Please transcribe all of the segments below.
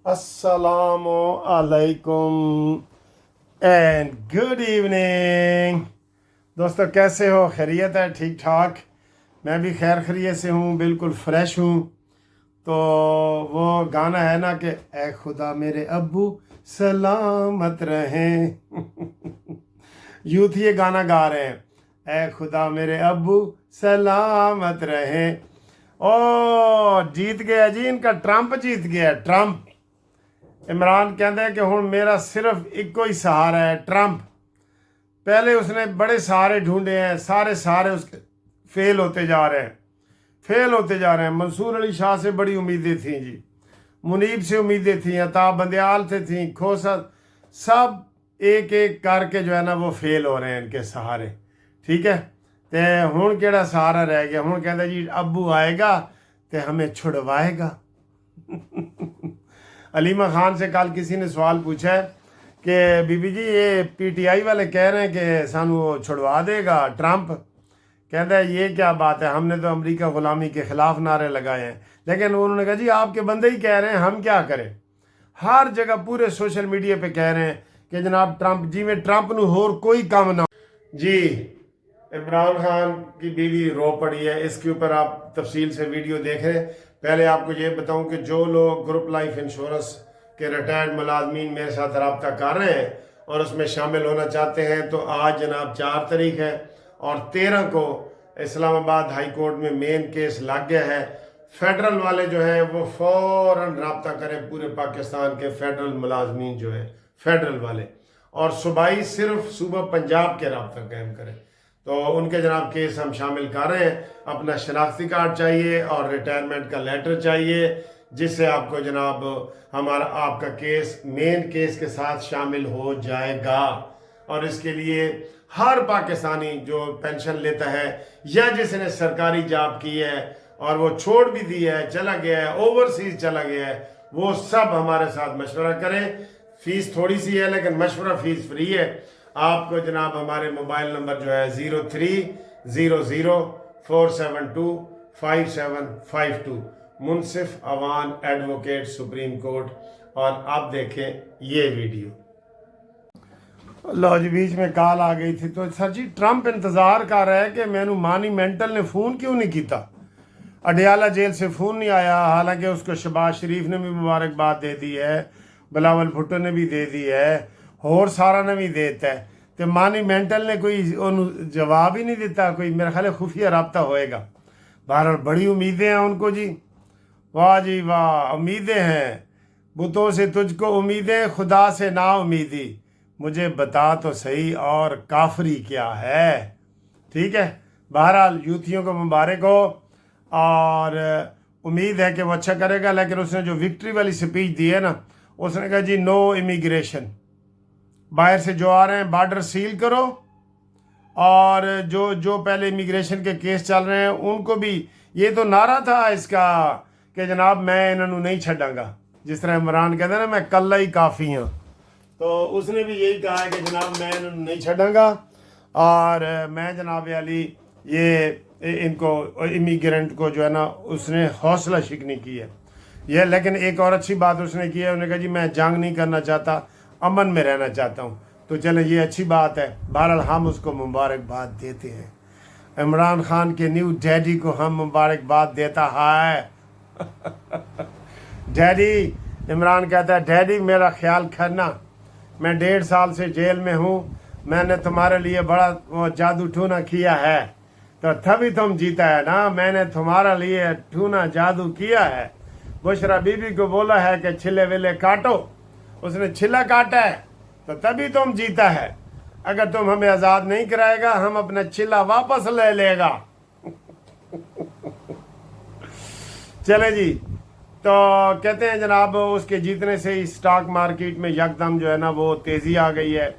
Assalamu alaikum and good evening. दोस्तों कैसे हो? खैरियत है? ठीक ठाक। मैं भी खैर खैरियत से हूँ, बिल्कुल फ्रेश हूँ। तो वो गाना है ना कि ऐ खुदा मेरे अब्बू सलामत रहें। यूथ ये गाना गा रहे हैं, ऐ खुदा मेरे अब्बू सलामत रहें। ओ जीत गया जी, इनका ट्रंप जीत गया। ट्रंप इमरान कहते हैं कि हुण मेरा सिर्फ इको ही सहारा है ट्रंप। पहले उसने बड़े सहारे ढूंढे हैं, सारे उसके फेल होते जा रहे हैं। मंसूर अली शाह से बड़ी उम्मीदें थी जी, मुनीब से उम्मीदें थी, अता बंदयाल से थी, खोसा, सब एक एक करके जो है ना वो फेल हो रहे हैं इनके सहारे। ठीक है, तो हुण केड़ा सहारा रह गया? हुण कहते जी अब्बू आएगा तो हमें छुड़वाएगा। अलीमा खान से कल किसी ने सवाल पूछा है कि बीबी जी ये पीटीआई वाले कह रहे हैं कि सानू वो छुड़वा देगा ट्रंप। कहता है ये क्या बात है, हमने तो अमेरिका गुलामी के खिलाफ नारे लगाए हैं। लेकिन उन्होंने कहा जी आपके बंदे ही कह रहे हैं, हम क्या करें। हर जगह पूरे सोशल मीडिया पे कह रहे हैं कि जनाब ट्रंप जिमें ट्रंप नू होर कोई काम ना जी। इमरान खान की बीवी रो पड़ी है, इसके ऊपर आप तफसील से वीडियो देख रहे हैं। पहले आपको ये बताऊं कि जो लोग ग्रुप लाइफ इंश्योरेंस के रिटायर्ड मुलाजमीन मेरे साथ रब्ता कर रहे हैं और उसमें शामिल होना चाहते हैं, तो आज जनाब 4 तारीख है और 13 को इस्लामाबाद हाई कोर्ट में मेन केस लग गया है। फेडरल वाले जो हैं वो फ़ौरन रब्ता करें, पूरे पाकिस्तान के फेडरल मुलाजमीन जो हैं फेडरल वाले, और सूबाई सिर्फ सूबा पंजाब के रब्ता कायम करें। तो उनके जनाब केस हम शामिल कर रहे हैं। अपना शनाख्ती कार्ड चाहिए और रिटायरमेंट का लेटर चाहिए, जिससे आपको जनाब हमारा आपका केस मेन केस के साथ शामिल हो जाएगा। और इसके लिए हर पाकिस्तानी जो पेंशन लेता है या जिसने सरकारी जॉब की है और वो छोड़ भी दी है, चला गया है, ओवरसीज चला गया है, वो सब हमारे साथ मशवरा करें। फीस थोड़ी सी है लेकिन मशवरा फीस फ्री है। आपको जनाब हमारे मोबाइल नंबर जो है 030047255752 मुनसिफ अवान एडवोकेट सुप्रीम कोर्ट। और आप देखें ये वीडियो। लो जी, बीच में कॉल आ गई थी। तो सर जी ट्रंप इंतज़ार कर रहा है कि मैनू मानीमेंटल ने फ़ोन क्यों नहीं किया। अडियाला जेल से फ़ोन नहीं आया, हालांकि उसको शहबाज शरीफ ने भी मुबारकबाद दे दी है, बिलावल भुट्टो ने भी दे दी है, होर सारा ने भी देता है। तो मानीमेंटल ने कोई जवाब ही नहीं देता। कोई मेरा ख्याल है खुफिया रब्ता होएगा। बहरहाल बड़ी उम्मीदें हैं उनको जी, वाह जी वाह, उम्मीदें हैं। बुतों से तुझको उम्मीदें, खुदा से ना उम्मीदी, मुझे बता तो सही और काफरी क्या है। ठीक है, बहरहाल यूथियों को मुबारक हो और उम्मीद है कि वो अच्छा करेगा। लेकिन उसने जो विक्ट्री वाली स्पीच दी है ना, उसने कहा जी नो इमिग्रेशन, बाहर से जो आ रहे हैं बार्डर सील करो, और जो पहले इमिग्रेशन के केस चल रहे हैं उनको भी। ये तो नारा था इसका कि जनाब मैं इन्होंने नहीं छड़ांगा, जिस तरह इमरान कहते हैं ना मैं कल्ला ही काफ़ी हूँ। तो उसने भी यही कहा है कि जनाब मैं इन्होंने नहीं छड़ांगा और मैं जनाब अली ये इनको इमिग्रेंट को जो है ना उसने हौसला शिकनी की है ये। लेकिन एक और अच्छी बात उसने की है, उन्होंने कहा जी मैं जंग नहीं करना चाहता, अमन में रहना चाहता हूँ। तो चले ये अच्छी बात है। बहरहाल हम उसको मुबारकबाद देते हैं। इमरान खान के न्यू डैडी को हम मुबारकबाद देता है। डैडी, इमरान कहता है डैडी मेरा ख्याल करना, मैं 1.5 साल से जेल में हूँ, मैंने तुम्हारे लिए बड़ा वो जादू टूना किया है, तो तभी तुम जीता है ना। मैंने तुम्हारे लिए टूना जादू किया है। बुशरा बीबी को बोला है कि छिले विले काटो, उसने छिला काटा है, तो तभी तुम जीता है। अगर तुम हमें आज़ाद नहीं कराएगा हम अपना छिला वापस ले लेगा। चले जी, तो कहते हैं जनाब उसके जीतने से ही स्टॉक मार्केट में यकदम जो है ना वो तेज़ी आ गई है,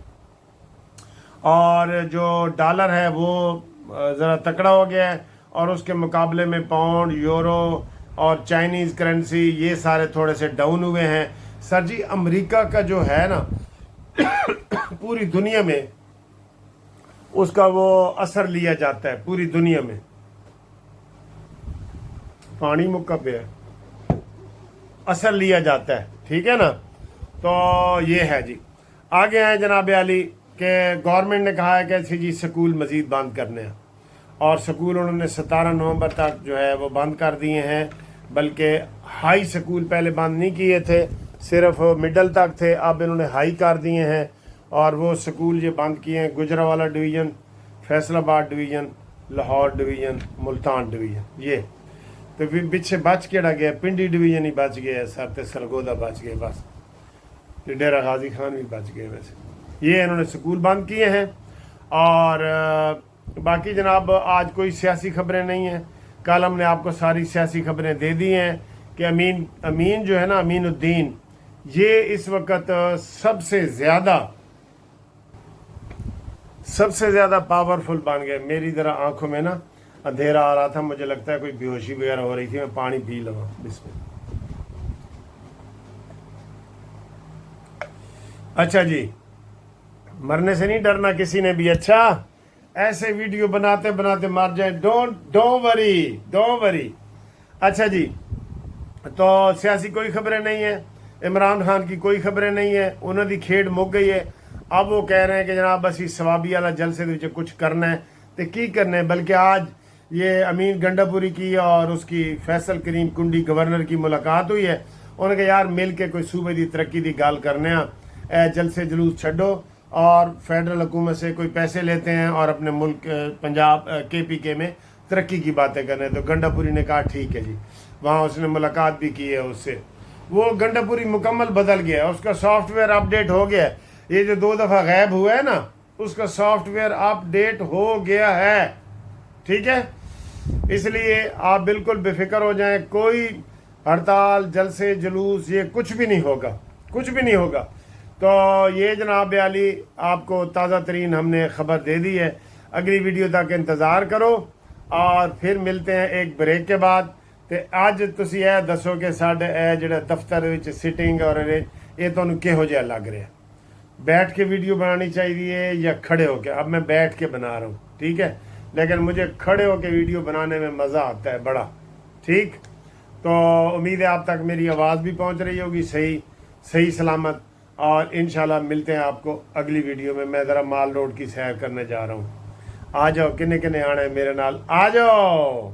और जो डॉलर है वो ज़रा तकड़ा हो गया है, और उसके मुकाबले में पाउंड, यूरो और चाइनीज़ करेंसी ये सारे थोड़े से डाउन हुए हैं। सर जी अमेरिका का जो है ना पूरी दुनिया में उसका वो असर लिया जाता है, पूरी दुनिया में। पानी मुक्का पे है। असर लिया जाता है, ठीक है ना। तो ये है जी। आगे आए जनाब आली कि गवर्नमेंट ने कहा है कि जी स्कूल मज़ीद बंद करने हैं, और स्कूल उन्होंने 17 नवंबर तक जो है वो बंद कर दिए हैं। बल्कि हाई स्कूल पहले बंद नहीं किए थे, सिर्फ मिडल तक थे, अब इन्होंने हाई कर दिए हैं। और वो स्कूल ये बंद किए हैं Gujranwala division, Faisalabad division, Lahore division, Multan division. ये तो फिर पीछे बच केड़ा गया, पिंडी डिवीज़न ही बच गया, सर ते सरगोदा बच गए बस, डेरा गाजी खान भी बच गए। वैसे ये इन्होंने स्कूल बंद किए हैं। और बाकी जनाब आज कोई सियासी खबरें नहीं हैं। कल हमने आपको सारी सियासी खबरें दे दी हैं कि अमीन जो है ना, अमीनुद्दीन, ये इस वक्त सबसे ज़्यादा पावरफुल बन गए। मेरी ज़रा आंखों में ना अंधेरा आ रहा था, मुझे लगता है कोई बेहोशी वगैरह हो रही थी, मैं पानी पी लूँगा। बिस्मिल्लाह। अच्छा जी, मरने से नहीं डरना किसी ने भी। अच्छा, ऐसे वीडियो बनाते बनाते मर जाए, डोंट वरी। अच्छा जी, तो सियासी कोई खबरें नहीं है, इमरान खान की कोई खबरें नहीं है, उन्होंने खेड मुक गई है। अब वो कह रहे हैं कि जनाब बस इस सवाबी वाला जलसे दे कुछ करना है तो की करना है। बल्कि आज ये अमीन गंडापुरी की और उसकी फैसल करीम कुंडी गवर्नर की मुलाकात हुई है। उन्होंने कहा यार मिल के कोई सूबे की तरक्की की गल करने, जलसे जुलूस छड्डो और फेडरल हुकूमत से कोई पैसे लेते हैं और अपने मुल्क पंजाब KPK में तरक्की की बातें करने। तो गंडापुरी ने कहा ठीक है जी, वहाँ उसने मुलाकात भी की है उससे। वो गंडापुरी मुकम्मल बदल गया है, उसका सॉफ्टवेयर अपडेट हो गया है। ये जो 2 दफ़ा गायब हुआ है ना, उसका सॉफ्टवेयर अपडेट हो गया है, ठीक है। इसलिए आप बिल्कुल बेफिक्र हो जाएं, कोई हड़ताल जलसे जुलूस ये कुछ भी नहीं होगा। तो ये जनाब आली आपको ताज़ा तरीन हमने ख़बर दे दी है। अगली वीडियो तक इंतज़ार करो और फिर मिलते हैं एक ब्रेक के बाद। तो अज तुसी यह दसो कि साडे जिहड़ा दफ्तर विच सिटिंग और ये तुहानूं किहो जिहा लग रहा है, बैठ के वीडियो बनानी चाहिए या खड़े होके। अब मैं बैठ के बना रहा हूँ, ठीक है, लेकिन मुझे खड़े होके वीडियो बनाने में मज़ा आता है बड़ा, ठीक। तो उम्मीद है आप तक मेरी आवाज़ भी पहुँच रही होगी सही सलामत। और इंशाल्लाह मिलते हैं आपको अगली वीडियो में। मैं ज़रा माल रोड की सैर करने जा रहा हूँ। आ जाओ, किन्ने किन्ने आना है मेरे नाल, आ जाओ।